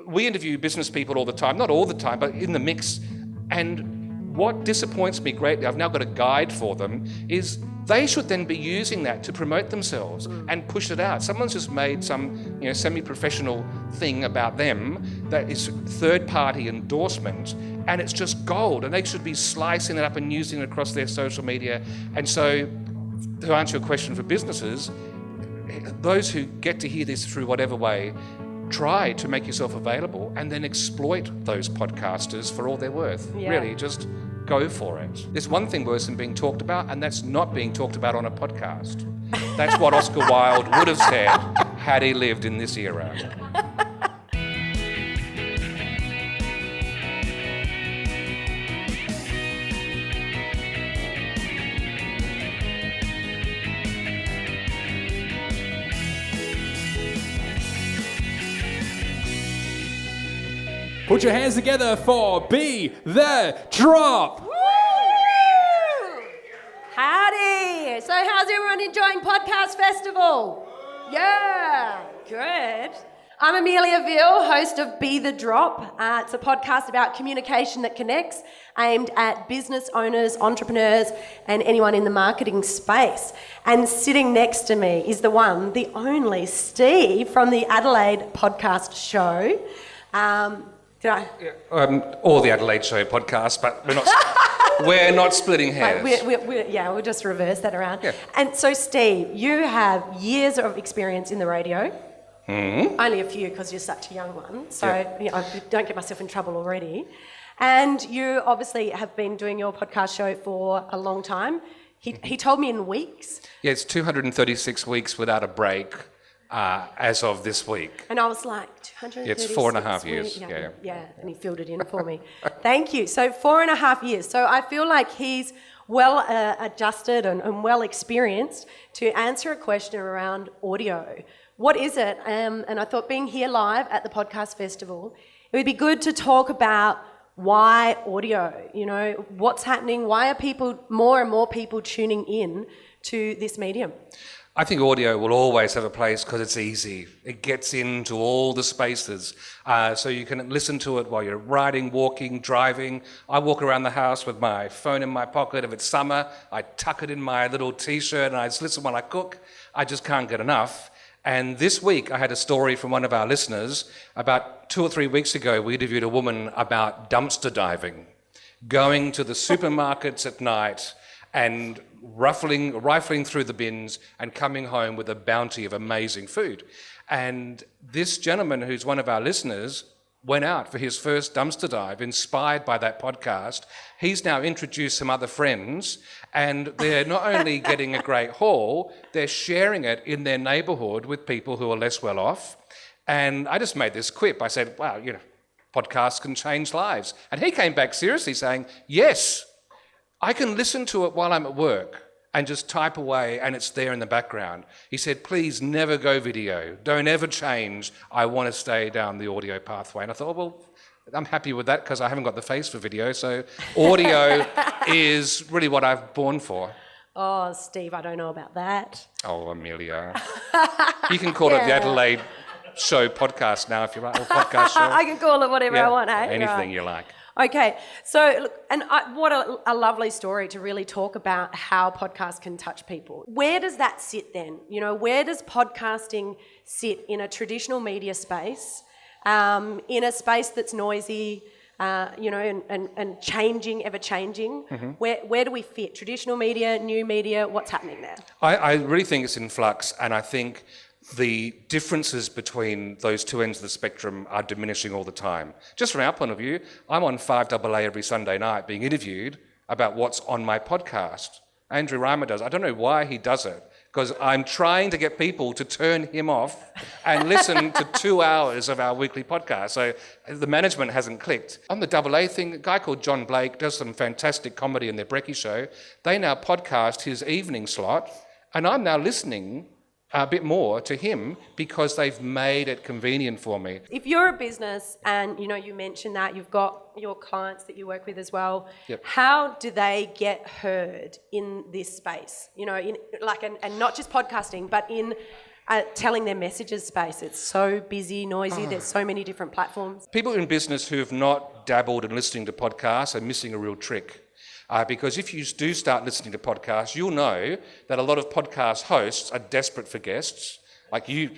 we interview business people all the time, not all the time, but in the mix. And what disappoints me greatly, I've now got a guide for them, is they should then be using that to promote themselves and push it out. Someone's just made some semi-professional thing about them that is third-party endorsement, and it's just gold, and they should be slicing it up and using it across their social media. And so, to answer your question for businesses, those who get to hear this through whatever way, try to make yourself available and then exploit those podcasters for all they're worth. Yeah. Really, just go for it. There's one thing worse than being talked about, and that's not being talked about on a podcast. That's what Oscar Wilde would have said had he lived in this era. Put your hands together for Be The Drop. Woo! Howdy. So how's everyone enjoying Podcast Festival? Yeah, good. I'm Amelia Veal, host of Be The Drop. It's a podcast about communication that connects, aimed at business owners, entrepreneurs, and anyone in the marketing space. And sitting next to me is the one, the only Steve from the Adelaide Podcast Show. Or the Adelaide Show podcast, but we're not splitting hairs. We'll just reverse that around. Yeah. And so, Steve, you have years of experience in the radio. Only a few because you're such a young one. So I don't get myself in trouble already. And you obviously have been doing your podcast show for a long time. He told me in weeks. Yeah, it's 236 weeks without a break. As of this week. And I was like, 236 it's 4.5 years. Yeah, and he filled it in for me. Thank you. So 4.5 years. So I feel like he's well adjusted and well experienced to answer a question around audio. What is it? And I thought being here live at the Podcast Festival, it would be good to talk about why audio, what's happening, why are more and more people tuning in to this medium? I think audio will always have a place because it's easy. It gets into all the spaces. So you can listen to it while you're riding, walking, driving. I walk around the house with my phone in my pocket. If it's summer, I tuck it in my little T-shirt and I just listen while I cook. I just can't get enough. And this week I had a story from one of our listeners. About 2 or 3 weeks ago, we interviewed a woman about dumpster diving, going to the supermarkets at night and rifling through the bins and coming home with a bounty of amazing food. And this gentleman, who's one of our listeners, went out for his first dumpster dive, inspired by that podcast. He's now introduced some other friends, and they're not only getting a great haul, they're sharing it in their neighbourhood with people who are less well off. And I just made this quip. I said, wow, podcasts can change lives. And he came back seriously saying, yes, I can listen to it while I'm at work and just type away and it's there in the background. He said, please never go video. Don't ever change. I want to stay down the audio pathway. And I thought, well, I'm happy with that because I haven't got the face for video. So audio is really what I've born for. Oh, Steve, I don't know about that. Oh, Amelia. You can call it the Adelaide Show podcast now if you like, or podcast show. I can call it whatever I want, hey? Anything you like. Okay, so look, and what a lovely story to really talk about how podcasts can touch people. Where does that sit then? Where does podcasting sit in a traditional media space, in a space that's noisy, and changing, ever changing? Mm-hmm. Where do we fit? Traditional media, new media, what's happening there? I really think it's in flux, and I think the differences between those two ends of the spectrum are diminishing all the time. Just from our point of view, I'm on 5AA every Sunday night being interviewed about what's on my podcast. Andrew Reimer does. I don't know why he does it, because I'm trying to get people to turn him off and listen to 2 hours of our weekly podcast. So the management hasn't clicked. On the AA thing, a guy called John Blake does some fantastic comedy in their Brekkie show. They now podcast his evening slot, and I'm now listening a bit more to him because they've made it convenient for me. If you're a business and you mentioned that you've got your clients that you work with as well, yep. How do they get heard in this space? And not just podcasting, but in telling their messages space. It's so busy, noisy. There's so many different platforms. People in business who have not dabbled in listening to podcasts are missing a real trick. Because if you do start listening to podcasts, you'll know that a lot of podcast hosts are desperate for guests. Like you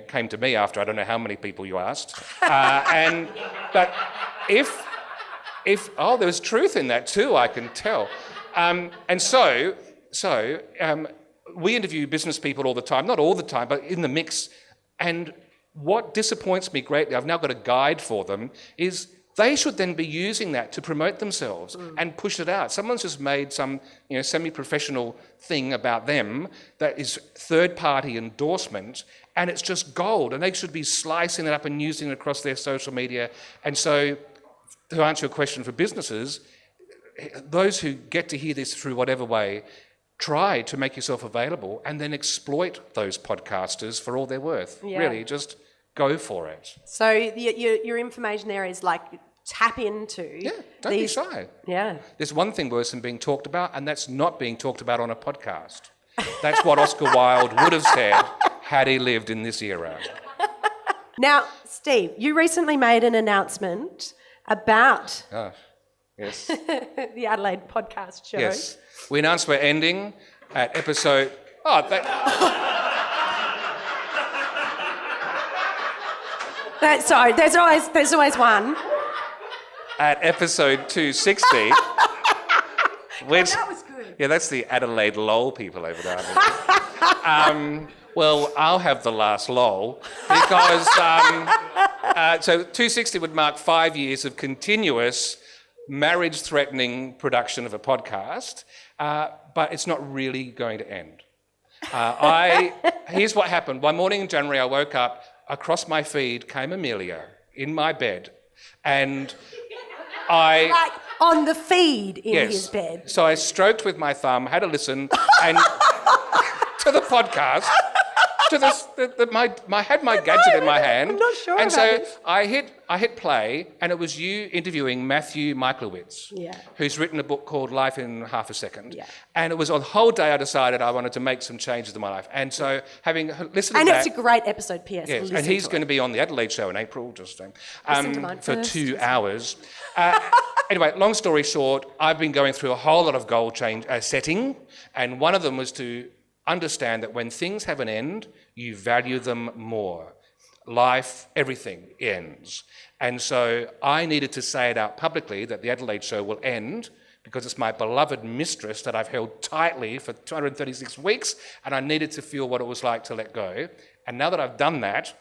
came to me after I don't know how many people you asked. But if there was truth in that too, I can tell. We interview business people all the time, not all the time, but in the mix. And what disappoints me greatly, I've now got a guide for them, is they should then be using that to promote themselves and push it out. Someone's just made some semi-professional thing about them that is third-party endorsement, and it's just gold, and they should be slicing it up and using it across their social media. And so, to answer your question for businesses, those who get to hear this through whatever way, try to make yourself available and then exploit those podcasters for all they're worth. Yeah. Really, just go for it. So your information there is like tap into. Yeah, don't be shy. Yeah. There's one thing worse than being talked about, and that's not being talked about on a podcast. That's what Oscar Wilde would have said had he lived in this era. Now, Steve, you recently made an announcement about Yes. the Adelaide Podcast show. Yes. We announced we're ending at episode... Sorry, there's always one. At episode 260, which... that was good. Yeah, that's the Adelaide lol people over there. Well, I'll have the last lol because... so 260 would mark 5 years of continuous marriage-threatening production of a podcast, but it's not really going to end. Here's what happened. One morning in January, I woke up, across my feed came Amelia in my bed, and Like on the feed in yes. his bed. So I stroked with my thumb, had a listen, and to the podcast, to this, I had my gadget in my hand. I'm not sure and about so this. I hit play, and it was you interviewing Matthew Michaelowitz, who's written a book called Life in Half a Second. Yeah. And it was on the whole day I decided I wanted to make some changes to my life. And so having listened And to it's that... a great episode, P.S. Yes, and he's going to be on the Adelaide show in April, just Listen to mine for first. 2 hours. Anyway, long story short, I've been going through a whole lot of goal setting, and one of them was to understand that when things have an end, you value them more. Life, everything ends. And so I needed to say it out publicly that the Adelaide show will end because it's my beloved mistress that I've held tightly for 236 weeks, and I needed to feel what it was like to let go. And now that I've done that,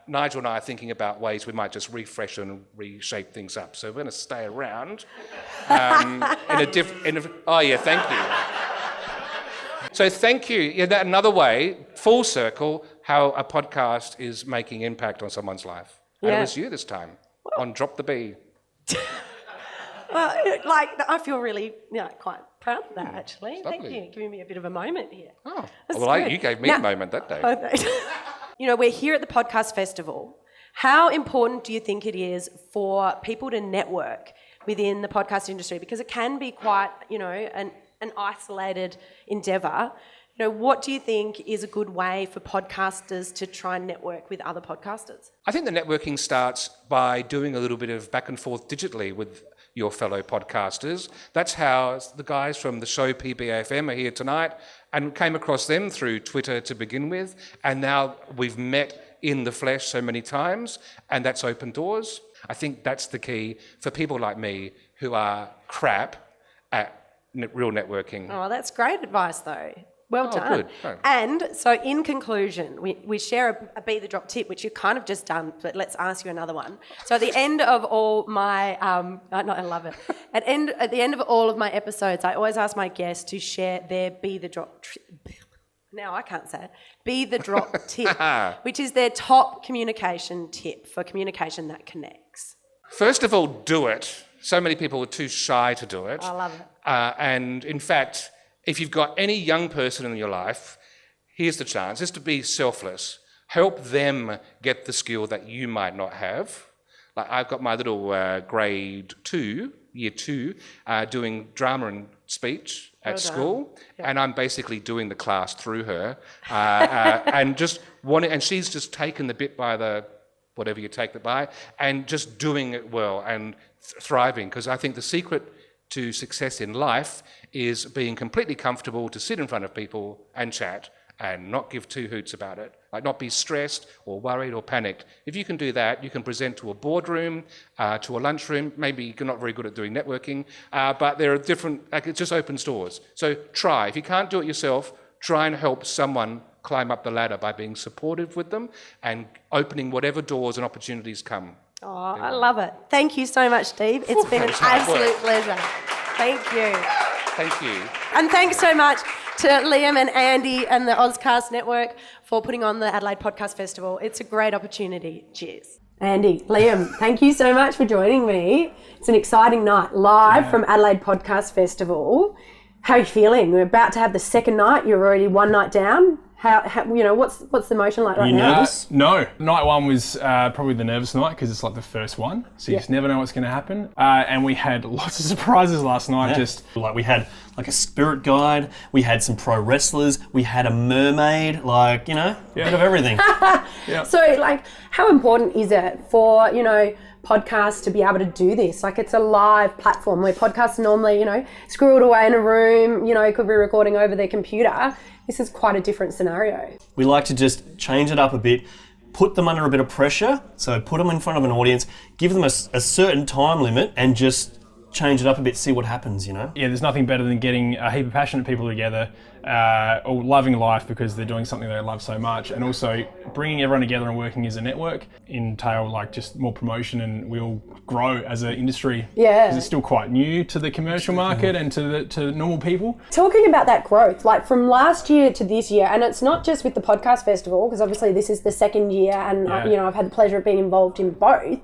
Nigel and I are thinking about ways we might just refresh and reshape things up. So we're going to stay around thank you. So thank you. Yeah, that another way, full circle, how a podcast is making impact on someone's life. And it was you this time on Drop the B. I feel really quite proud of that, actually. Lovely. Thank you. Giving me a bit of a moment here. Oh, That's well, good. you gave me a moment that day. We're here at the Podcast Festival. How important do you think it is for people to network within the podcast industry? Because it can be quite, an isolated endeavour. What do you think is a good way for podcasters to try and network with other podcasters? I think the networking starts by doing a little bit of back and forth digitally with your fellow podcasters. That's how the guys from the show PBAFM are here tonight, and came across them through Twitter to begin with, and now we've met in the flesh so many times, and that's opened doors. I think that's the key for people like me who are crap at real networking. Oh, that's great advice, though. Well done. Good. Oh. And so in conclusion, we share a Be the Drop tip, which you've kind of just done, but let's ask you another one. So at the end of all my, I love it. At the end of all of my episodes, I always ask my guests to share their Be the Drop now I can't say it. Be the Drop tip, which is their top communication tip for communication that connects. First of all, do it. So many people are too shy to do it. I love it. And in fact, if you've got any young person in your life, here's the chance, just to be selfless. Help them get the skill that you might not have. Like I've got my little grade 2, year 2, doing drama and speech at school, and I'm basically doing the class through her, and she's just taken the bit by the whatever you take it by, and just doing it well and thriving. Because I think the secret to success in life is being completely comfortable to sit in front of people and chat and not give two hoots about it, like not be stressed or worried or panicked. If you can do that, you can present to a boardroom, to a lunchroom. Maybe you're not very good at doing networking, but there are different, it just opens doors. So try. If you can't do it yourself, try and help someone climb up the ladder by being supportive with them and opening whatever doors and opportunities come. Oh, I love it. Thank you so much, Steve. It's been an absolute pleasure. Thank you. Thank you. And thanks so much to Liam and Andy and the Auscast Network for putting on the Adelaide Podcast Festival. It's a great opportunity. Cheers. Andy, Liam, thank you so much for joining me. It's an exciting night live from Adelaide Podcast Festival. How are you feeling? We're about to have the second night. You're already one night down. How what's the emotion like right now? Nervous? No. Night one was probably the nervous night because it's like the first one. So you just never know what's going to happen. And we had lots of surprises last night. Like we had like a spirit guide, we had some pro wrestlers, we had a mermaid, a bit of everything. So like, how important is it for, podcasts to be able to do this? Like, it's a live platform where podcasts are normally, squirreled away in a room, could be recording over their computer. This is quite a different scenario. We like to just change it up a bit, put them under a bit of pressure. So put them in front of an audience, give them a certain time limit and just change it up a bit, see what happens, Yeah, there's nothing better than getting a heap of passionate people together, or loving life because they're doing something they love so much, and also bringing everyone together and working as a network entail just more promotion, and we'll grow as an industry. Yeah. Because it's still quite new to the commercial market and to normal people. Talking about that growth, like from last year to this year, and it's not just with the podcast festival, because obviously this is the second year, and I've had the pleasure of being involved in both.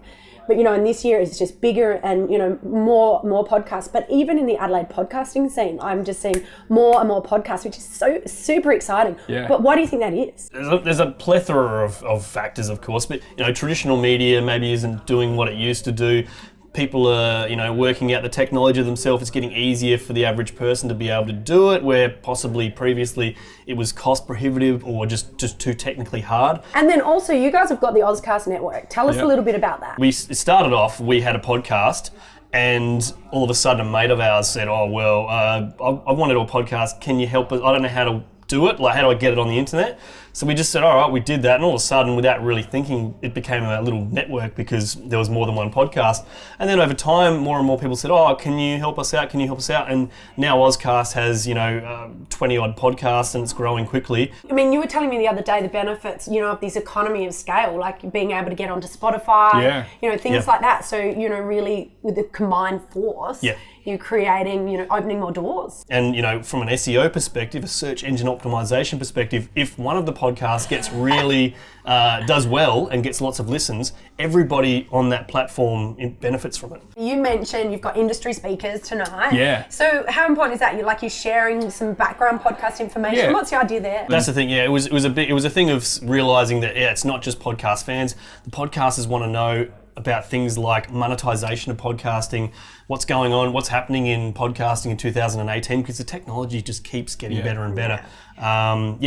But, and this year is just bigger and, more podcasts. But even in the Adelaide podcasting scene, I'm just seeing more and more podcasts, which is so super exciting. Yeah. But what do you think that is? There's a plethora of factors, of course, but, traditional media maybe isn't doing what it used to do. People are, working out the technology themselves. It's getting easier for the average person to be able to do it, where possibly previously it was cost prohibitive or just too technically hard. And then also, you guys have got the Auscast Network. Tell us a little bit about that. We started off, we had a podcast, and all of a sudden a mate of ours said, I want to do a podcast. Can you help us? I don't know how to do it. How do I get it on the internet? So we just said, all right, we did that. And all of a sudden, without really thinking, it became a little network because there was more than one podcast. And then over time, more and more people said, can you help us out? Can you help us out? And now Auscast has, 20 odd podcasts and it's growing quickly. I mean, you were telling me the other day the benefits, of this economy of scale, like being able to get onto Spotify, things like that. So, really with the combined force, you're creating, opening more doors. And, from an SEO perspective, a search engine optimization perspective, if one of the podcast gets really, does well and gets lots of listens, everybody on that platform benefits from it. You mentioned you've got industry speakers tonight. Yeah. So how important is that? You're sharing some background podcast information. Yeah. What's the idea there? That's the thing. Yeah, it was a thing of realizing that it's not just podcast fans. The podcasters want to know about things like monetization of podcasting, what's going on, what's happening in podcasting in 2018, because the technology just keeps getting better and better. So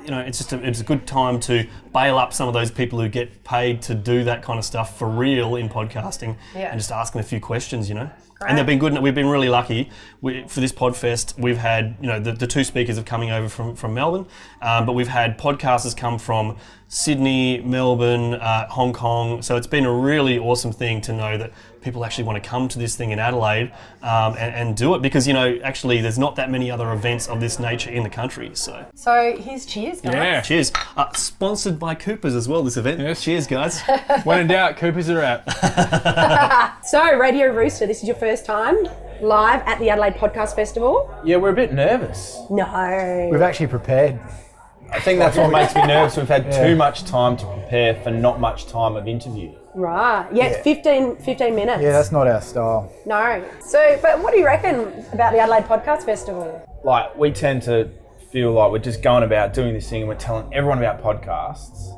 it's a good time to bail up some of those people who get paid to do that kind of stuff for real in podcasting, and just ask them a few questions, Great. And they've been good. We've been really lucky. For this Podfest, we've had, the two speakers are coming over from Melbourne, but we've had podcasters come from Sydney, Melbourne, Hong Kong. So it's been a really awesome thing to know that people actually want to come to this thing in Adelaide and do it, because, actually there's not that many other events of this nature in the country. So here's cheers, guys. Yeah. Cheers. Sponsored by Coopers as well, this event. Yes. Cheers, guys. When in doubt, Coopers are out. So Radio Rooster, this is your first time live at the Adelaide Podcast Festival? Yeah, we're a bit nervous. No. We've actually prepared. I think that's what makes me nervous. We've had too much time to prepare for not much time of interview. Right. Yeah, it's 15 minutes. Yeah, that's not our style. No. So, but what do you reckon about the Adelaide Podcast Festival? We tend to feel like we're just going about doing this thing and we're telling everyone about podcasts,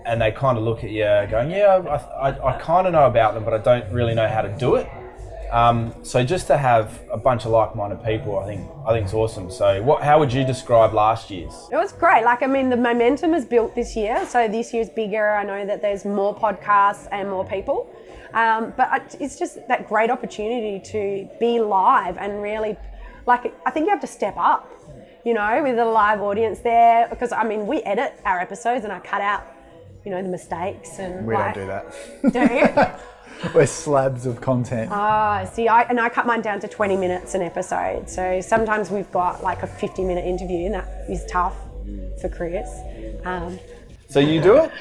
and they kind of look at you going, I kind of know about them, but I don't really know how to do it. So just to have a bunch of like-minded people, I think it's awesome. So how would you describe last year's? It was great. The momentum is built this year. So this year's bigger. I know that there's more podcasts and more people. But it's just that great opportunity to be live and really, I think you have to step up, with a live audience there. Because, we edit our episodes and I cut out, the mistakes. And we don't do that. Do you? We're slabs of content. I cut mine down to 20 minutes an episode. So sometimes we've got a 50-minute interview, and that is tough for Chris. So you do it?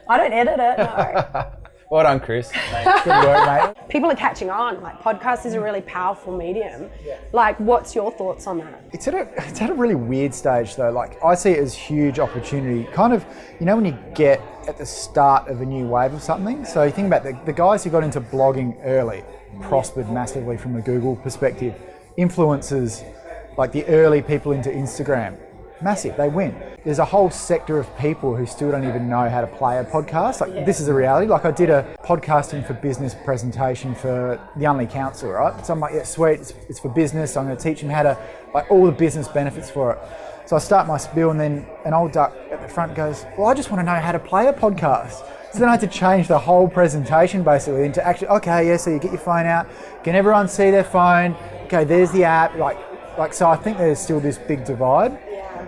I don't edit it, no. Well done, Chris. Good work, mate. People are catching on. Podcast is a really powerful medium. What's your thoughts on that? It's at a really weird stage though. I see it as huge opportunity. Kind of, when you get at the start of a new wave of something. So you think about the guys who got into blogging early, prospered massively from a Google perspective. Influencers, the early people into Instagram, massive, they win. There's a whole sector of people who still don't even know how to play a podcast. This is a reality. I did a podcasting for business presentation for The Only Counsellor, right? So I'm like, yeah, sweet, it's for business. I'm going to teach them how to, all the business benefits for it. So I start my spiel and then an old duck at the front goes, well, I just want to know how to play a podcast. So then I had to change the whole presentation basically into actually, okay, yeah, so you get your phone out. Can everyone see their phone? Okay, there's the app. So I think there's still this big divide.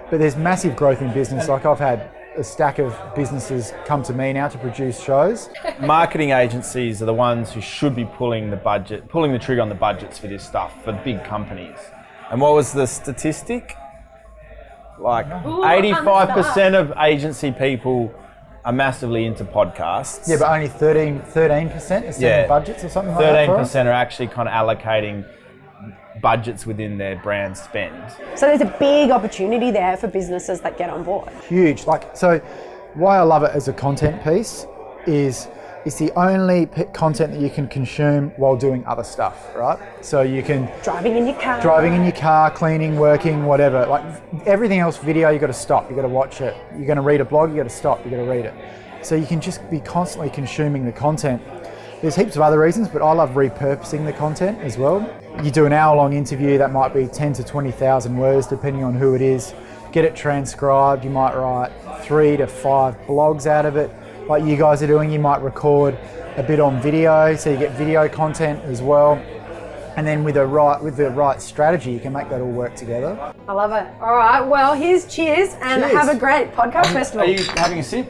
But there's massive growth in business. I've had a stack of businesses come to me now to produce shows. Marketing agencies are the ones who should be pulling the trigger on the budgets for this stuff for big companies. And what was the statistic? 85% of agency people are massively into podcasts. Yeah, but only 13% are setting budgets or something like that. 13% are actually kind of allocating budgets within their brand spend. So there's a big opportunity there for businesses that get on board. Huge. So why I love it as a content piece is it's the only content that you can consume while doing other stuff, right? So you can... Driving in your car, cleaning, working, whatever. Everything else, video, you got to stop, you got to watch it. You're going to read a blog, you got to stop, you got to read it. So you can just be constantly consuming the content. There's heaps of other reasons, but I love repurposing the content as well. You do an hour-long interview, that might be 10 to 20,000 words, depending on who it is. Get it transcribed, you might write 3 to 5 blogs out of it. Like you guys are doing, you might record a bit on video, so you get video content as well. And then with the right strategy, you can make that all work together. I love it. All right, well, here's cheers and have a great podcast festival. Are you having a sip?